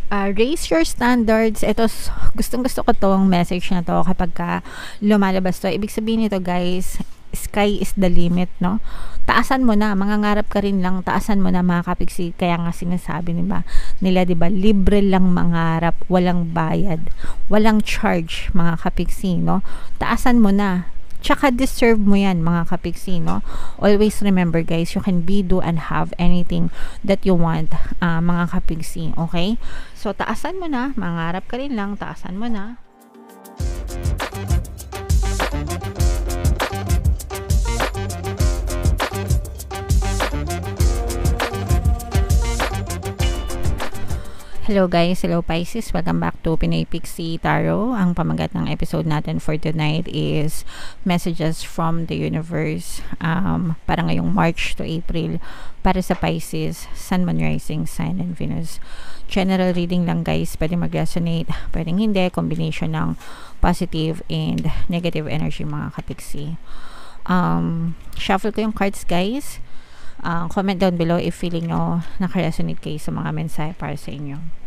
Raise your standards. Gustong-gusto ko tong message na to kapag lumalabas to. Ibig sabihin nito, guys, sky is the limit, no? Taasan mo na, mangangarap ka rin lang, taasan mo na mga kapiksi. Kaya nga sinasabi nila, 'di ba? Libre lang mangarap, walang bayad, walang charge, mga kapiksi, no? Taasan mo na. Tsaka deserve mo yan, mga kapiksi, no? Always remember, guys, you can be, do, and have anything that you want, mga kapiksi, okay? So, taasan mo na, mangarap ka rin lang, taasan mo na. Hello guys, hello Pisces, welcome back to Pinoy Pixie Tarot. Ang pamagat ng episode natin for tonight is messages from the universe para ngayong March to April para sa Pisces, Sun, Moon, Rising, Sign, and Venus. General reading lang guys, pwede mag-resonate, pwedeng hindi, combination ng positive and negative energy mga kapiksi. Shuffle ko yung cards guys. Comment down below if feeling nyo naka-resonate kayo sa mga mensahe para sa inyo.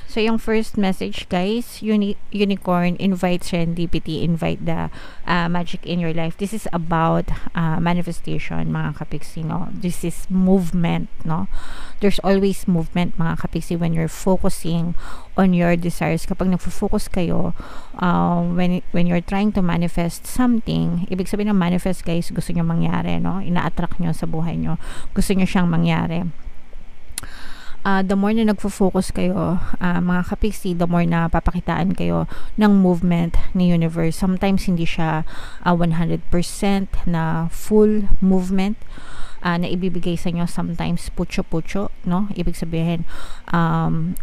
So, yung first message, guys, unicorn, invite serendipity, invite the magic in your life. This is about manifestation, mga kapiksi, no? This is movement, no? There's always movement, mga kapiksi, when you're focusing on your desires. Kapag nagfo-focus kayo, when you're trying to manifest something, ibig sabihin ng manifest, guys, gusto nyo mangyari, no? Ina-attract nyo sa buhay nyo. Gusto nyo siyang mangyari. The more na nagfo-focus kayo, mga kapiksi, the more na papakitaan kayo ng movement ni universe. Sometimes hindi siya 100% na full movement na ibibigay sa inyo. Sometimes pucho-pucho, no? Ibig sabihin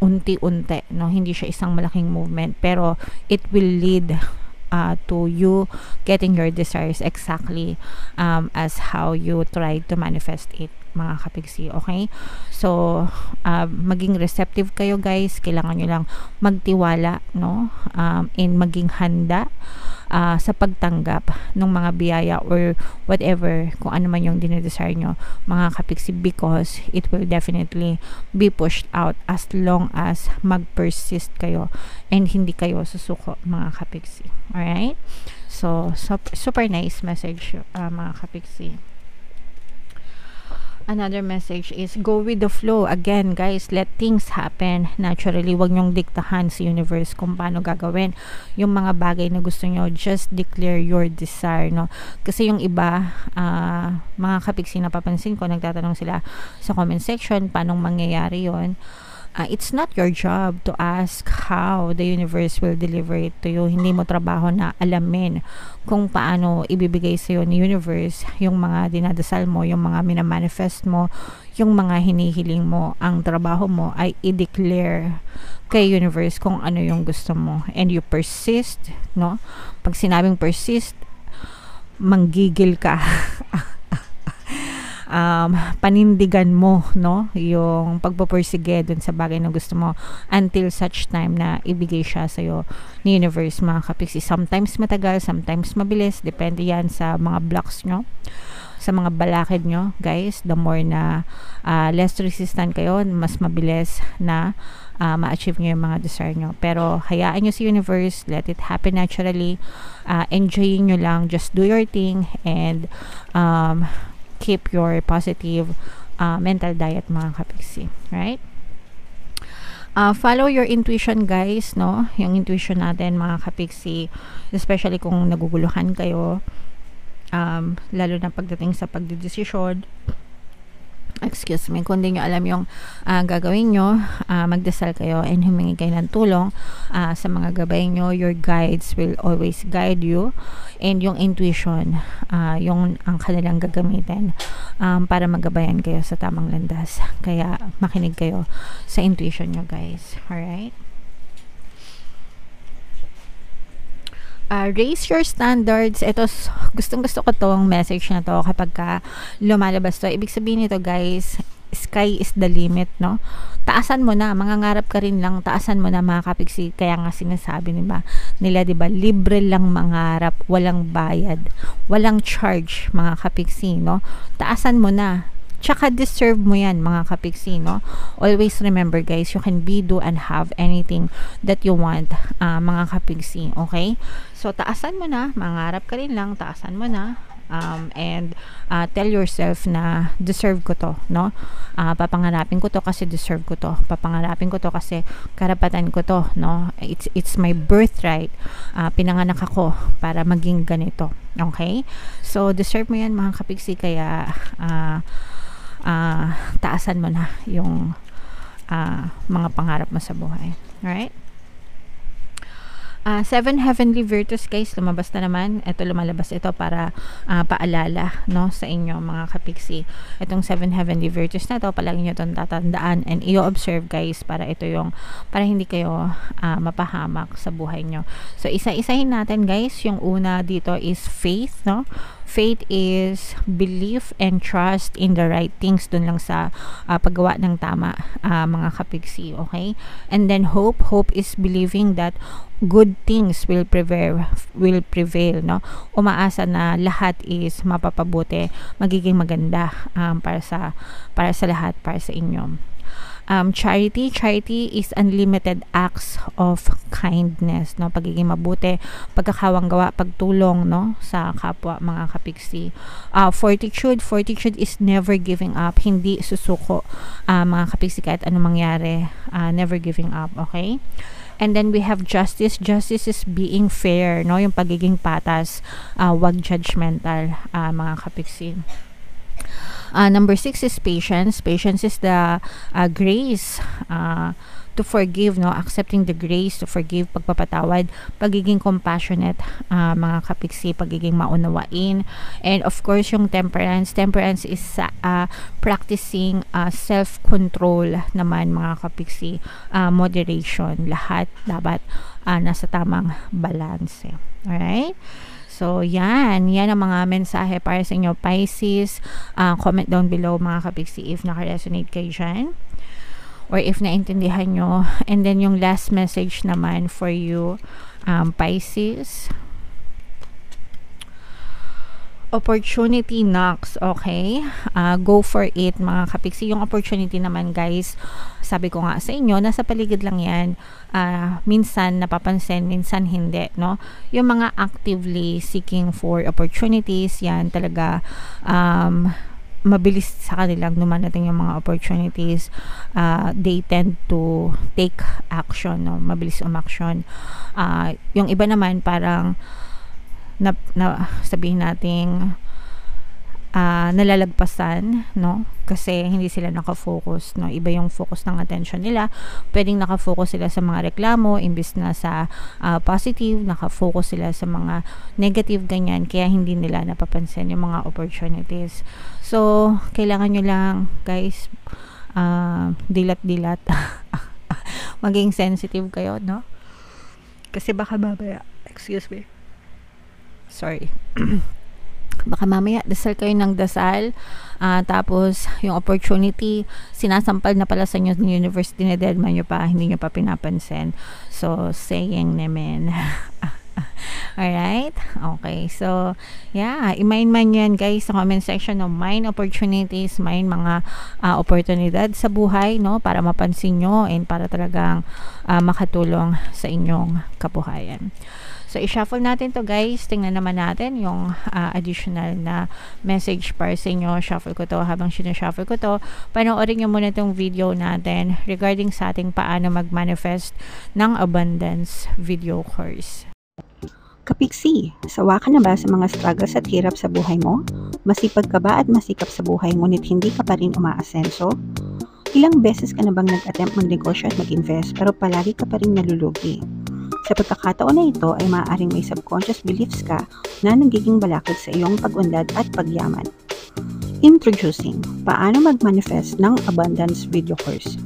unti-unti, no? Hindi siya isang malaking movement, pero it will lead to you getting your desires exactly as how you try to manifest it, mga kapiksi, okay? So, maging receptive kayo guys, kailangan nyo lang magtiwala, no? And maging handa sa pagtanggap ng mga biyaya or whatever, kung ano man yung dinedesire nyo, mga kapiksi, because it will definitely be pushed out as long as mag-persist kayo and hindi kayo susuko, mga kapiksi. Alright? So, super nice message, mga kapiksi. Another message is go with the flow. Again guys, let things happen naturally. Huwag nyong diktahan sa universe kung paano gagawin yung mga bagay na gusto nyo. Just declare your desire, no? Kasi yung iba, mga kapiksi, napapansin ko, nagtatanong sila sa comment section paano mangyayari yon. It's not your job to ask how the universe will deliver it to you. Hindi mo trabaho na alamin kung paano ibibigay sa iyo ni universe yung mga dinadasal mo, yung mga minamanifest mo, yung mga hinihiling mo. Ang trabaho mo ay i-declare kay universe kung ano yung gusto mo. And you persist, no? Pag sinabing persist, manggigil ka. Panindigan mo, no, yung pagpupursige dun sa bagay na gusto mo until such time na ibigay siya sa'yo ni universe, mga kapiksi. Sometimes matagal, sometimes mabilis, depende yan sa mga blocks nyo, sa mga balakid nyo guys. The more na less resistant kayo, mas mabilis na ma-achieve nyo yung mga desire nyo. Pero hayaan nyo si universe, let it happen naturally. Enjoyin nyo lang, just do your thing and keep your positive mental diet, mga kapiksi, right? Follow your intuition guys, no? Yung intuition natin, mga kapiksi, especially kung naguguluhan kayo, lalo na pagdating sa pagdedesisyon, excuse me, kung di nyo alam yung gagawin nyo, magdasal kayo and humingi kayo ng tulong sa mga gabay nyo. Your guides will always guide you, and yung intuition, yung ang kanilang gagamitin para magabayan kayo sa tamang landas. Kaya makinig kayo sa intuition nyo guys. Alright? Raise your standards. Gustong-gusto ko tong message na to kapag lumalabas to. Ibig sabihin nito guys, sky is the limit, no? Taasan mo na, mangangarap ka rin lang, taasan mo na, mga kapiksi. Kaya nga sinasabi nila, 'di ba? Libre lang mangarap, walang bayad, walang charge, mga kapiksi, no? Taasan mo na. Tsaka deserve mo yan, mga kapiksi, no? Always remember, guys, you can be, do, and have anything that you want, mga kapiksi, okay? So, taasan mo na, mangarap ka rin lang, taasan mo na, and tell yourself na deserve ko to, no? Papangarapin ko to kasi deserve ko to. Papangarapin ko to kasi karapatan ko to, no? It's my birthright. Pinanganak ako para maging ganito. Okay? So, deserve mo yan, mga kapiksi, kaya taasan mo na yung mga pangarap mo sa buhay. Alright? 7 heavenly virtues, guys, lumabas na naman. Ito, lumalabas ito para paalala, no, sa inyo, mga kapiksi. Itong 7 heavenly virtues na ito, palagi nyo itong tatandaan and i-observe, guys, para hindi kayo mapahamak sa buhay nyo. So, isa-isahin natin, guys. Yung una dito is faith, no? Faith is belief and trust in the right things, dun lang sa paggawa ng tama, mga kapiksi, okay? And then hope is believing that good things will prevail, no? Umaasa na lahat is mapapabuti, magiging maganda para sa lahat, para sa inyo. Charity is unlimited acts of kindness, no? Pagiging mabuti, pagkakawang gawa, pagtulong, no, sa kapwa, mga kapiksi. Fortitude is never giving up, hindi susuko, mga kapiksi, kahit anong mangyari, never giving up, okay? And then we have justice. Justice is being fair, no? Yung pagiging patas, wag judgmental, mga kapiksi. Number 6 is patience. Patience is the grace to forgive, no? Accepting the grace to forgive, pagpapatawad, pagiging compassionate, mga kapiksi, pagiging maunawain. And of course, yung temperance. Temperance is practicing self-control naman, mga kapiksi. Moderation. Lahat dapat nasa tamang balance. Alright? So, yan ang mga mensahe para sa inyo, Pisces. Comment down below, mga kapiksi, if naka-resonate kayo dyan, or if naintindihan nyo. And then, yung last message naman for you, Pisces. Opportunity knocks, okay? Go for it, mga kapiksi. Yung opportunity naman, guys, sabi ko nga sa inyo, nasa paligid lang yan. Minsan napapansin, minsan hindi, no? Yung mga actively seeking for opportunities, yan talaga mabilis sa kanilang dumadating yung mga opportunities. They tend to take action, no? Mabilis umaksyon. Yung iba naman parang sabihin nating nalalagpasan, no? Kasi hindi sila nakafocus, no? Iba yung focus ng attention nila. Pwedeng nakafocus sila sa mga reklamo imbis na sa positive, nakafocus sila sa mga negative, ganyan, kaya hindi nila napapansin yung mga opportunities. So, kailangan nyo lang, guys, dilat-dilat maging sensitive kayo, no? Kasi baka mamaya, excuse me, sorry, baka mamaya dasal kayo ng dasal, tapos yung opportunity sinasampal na pala sa inyo ng universe, dinededma nyo pa, hindi nyo pa pinapansin. So, saying naman. Alright? Okay. So, yeah, i-mind man yan, guys, sa comment section, no? Mind opportunities, mind mga oportunidad sa buhay, no? Para mapansin nyo and para talagang makatulong sa inyong kabuhayan. So, i-shuffle natin to, guys. Tingnan naman natin yung additional na message para sa inyo. Shuffle ko to. Habang sinushuffle ko to, panoorin nyo muna itong video natin regarding sa ating paano mag-manifest ng abundance video course. Kapiksi, sawa ka na ba sa mga struggles at hirap sa buhay mo? Masipag ka ba at masikap sa buhay ngunit hindi ka pa rin umaasenso? Ilang beses ka na bang nag-attempt magnegosyo at mag-invest pero palagi ka pa rin nalulugi? Sa pagkakataon na ito ay maaaring may subconscious beliefs ka na nagiging balakid sa iyong pag-unlad at pagyaman. Introducing, paano mag-manifest ng abundance video course.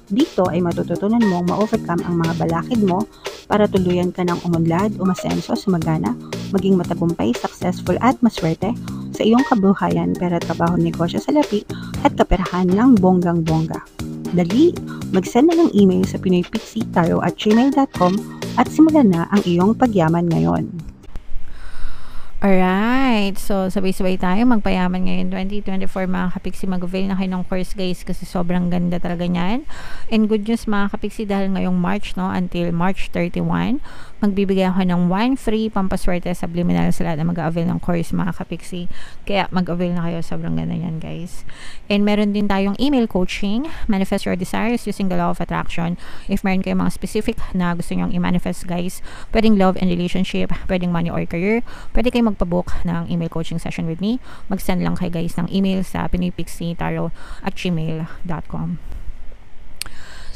Dito ay matututunan mong ma-overcome ang mga balakid mo para tuluyan ka ng umunlad, umasenso, sumagana, maging matagumpay, successful at maswerte sa iyong kabuhayan, pera, trabaho, negosyo, salapi at kaperahan ng bonggang-bongga. Dali, mag-send na ng email sa pinoypixitarot@gmail.com at simulan na ang iyong pagyaman ngayon. Alright, so sabay-sabay tayo magpayaman ngayon 2024 mga kapiksi. Mag-avail na kayo ng course guys kasi sobrang ganda talaga niyan. And good news mga kapiksi dahil ngayong March no until March 31 magbibigay ako ng 1 free pampaswerte subliminal sa lahat na mag-avail ng course mga kapiksi. Kaya mag-avail na kayo, sobrang ganda niyan guys. And meron din tayong email coaching, manifest your desires using the law of attraction. If meron kayong mga specific na gusto nyong i-manifest guys, pwedeng love and relationship, pwedeng money or career, pwede kayong magpabook ng email coaching session with me. Mag-send lang kayo guys ng email sa pinoypixietarot@gmail.com.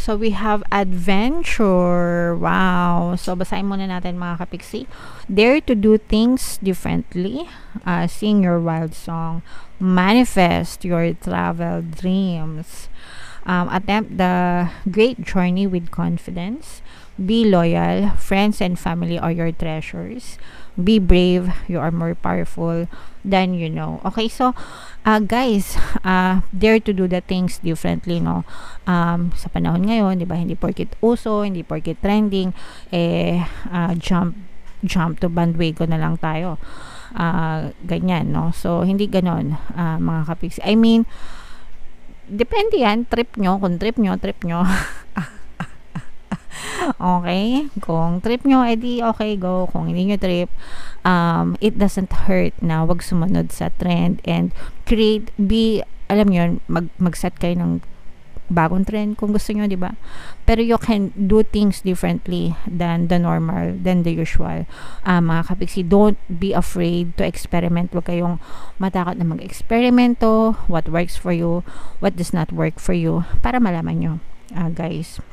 So we have adventure. Wow. So basahin muna natin mga kapiksi. Dare to do things differently. Sing your wild song. Manifest your travel dreams. Attempt the great journey with confidence. Be loyal. Friends and family are your treasures. Be brave. You are more powerful than you know. Okay, so guys, dare to do the things differently, no? Sa panahon ngayon, di ba, hindi porkit uso, hindi porkit trending, jump to bandwagon na lang tayo. Ganyan, no? So, hindi ganon, mga kapiksi. I mean, depende yan, trip nyo. Okay, kung trip nyo, edi okay, go. Kung hindi nyo trip, it doesn't hurt na wag sumunod sa trend and alam nyo, mag-set kayo ng bagong trend kung gusto nyo, di ba? Pero you can do things differently than the normal, than the usual. Mga kapiksi, don't be afraid to experiment. Huwag kayong matakot na mag-eksperimento, what works for you, what does not work for you, para malaman nyo, guys.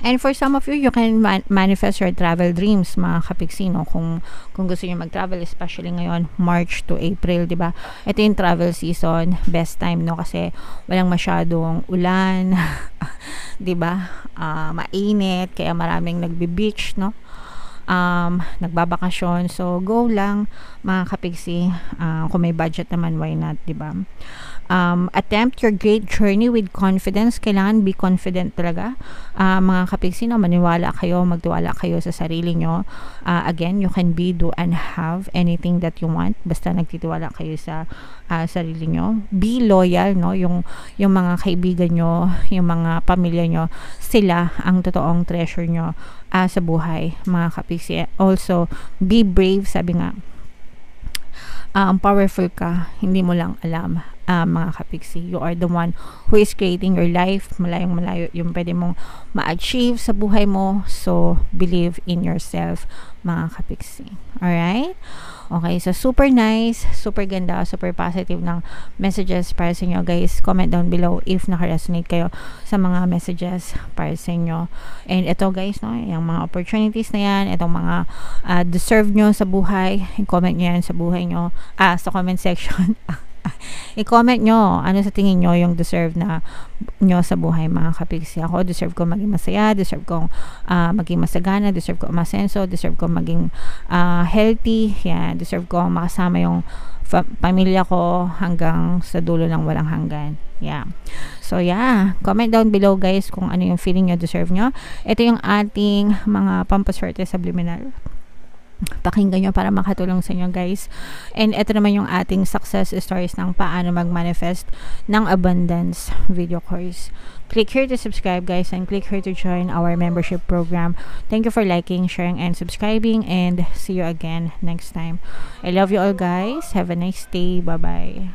And for some of you, you can manifest your travel dreams, mga kapiksi, no? Kung gusto niyo mag-travel, especially ngayon, March to April, di ba? Ito yung travel season, best time, no? Kasi walang masyadong ulan, di ba? Mainit, kaya maraming nagbe-beach, no? Nagbabakasyon. So, go lang, mga kapiksi. Kung may budget naman, why not, di ba? Attempt your great journey with confidence. Kailangan be confident talaga, mga kapiksi, no? Maniwala kayo, magtiwala kayo sa sarili nyo. Again, you can be, do, and have anything that you want basta nagtitiwala kayo sa sarili nyo. Be loyal, no? Yung mga kaibigan nyo, yung mga pamilya nyo, sila ang totoong treasure nyo sa buhay, mga kapiksi. Also, be brave. Sabi nga, powerful ka, hindi mo lang alam, mga kapiksi. You are the one who is creating your life. Malayong malayo yung pwede mong ma-achieve sa buhay mo. So, believe in yourself, mga kapiksi. Alright? Okay, so super nice, super ganda, super positive ng messages para sa inyo, guys. Comment down below if naka-resonate kayo sa mga messages para sa inyo. And ito, guys, no, yung mga opportunities na yan, itong mga deserve nyo sa buhay, i-comment nyo yan sa buhay nyo, sa comment section. I-comment nyo ano sa tingin nyo yung deserve na nyo sa buhay, mga kapiksi. Ako, deserve ko maging masaya, deserve kong maging masagana, deserve ko umasenso, deserve ko maging healthy, yan, deserve ko makasama yung pamilya ko hanggang sa dulo ng walang hanggan. Yeah. So, yeah. Comment down below, guys, kung ano yung feeling nyo deserve nyo. Ito yung ating mga pampaswerte subliminal. Pakinggan nyo para makatulong sa inyo, guys. And ito naman yung ating success stories ng paano mag-manifest ng abundance video course. Click here to subscribe, guys, and click here to join our membership program. Thank you for liking, sharing, and subscribing, and see you again next time. I love you all, guys. Have a nice day. Bye-bye.